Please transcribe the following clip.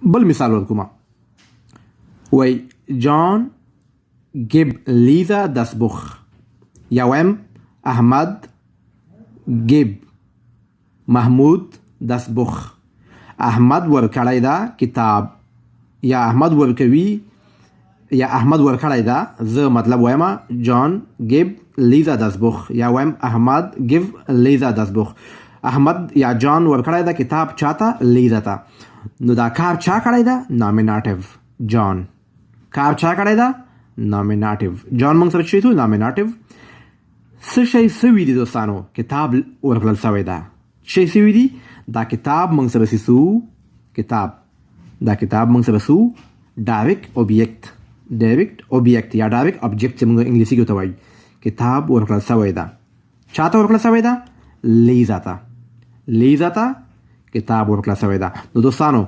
بل مثال ورکوما وای جان gib Lisa das Buch. یا وایم احمد gib محمود das Buch. احمد ورکړی دا کتاب یا احمد ورکوي یا احمد ورکړی دا زه مطلب وایم جان gib Lisa das Buch. یا وایم احمد give Lisa das Buch. احمد یا جان ورکړی دا کتاب چاته لیزا ته. نو دا کار چا کړی دا نامیناتیو جان. کار چا کړی دا نامیناتیو. جان موږ سره شي تو نامیناتیو. څه شی سوي دي دوستانو کتاب ورکړل سوی دا شی سوي دي دا کتاب موږ سره سو کتاب دا کتاب موږ سره سو ډایرکټ اوبجیکټ یا ډایرکټ ابجیکټ چې موږ انګلیسي کې ته وایي کتاب ورکړل سوی دا چاته ورکړل سوی دا لیزا ته کتاب ورکړل سوی دا. نو دوستانو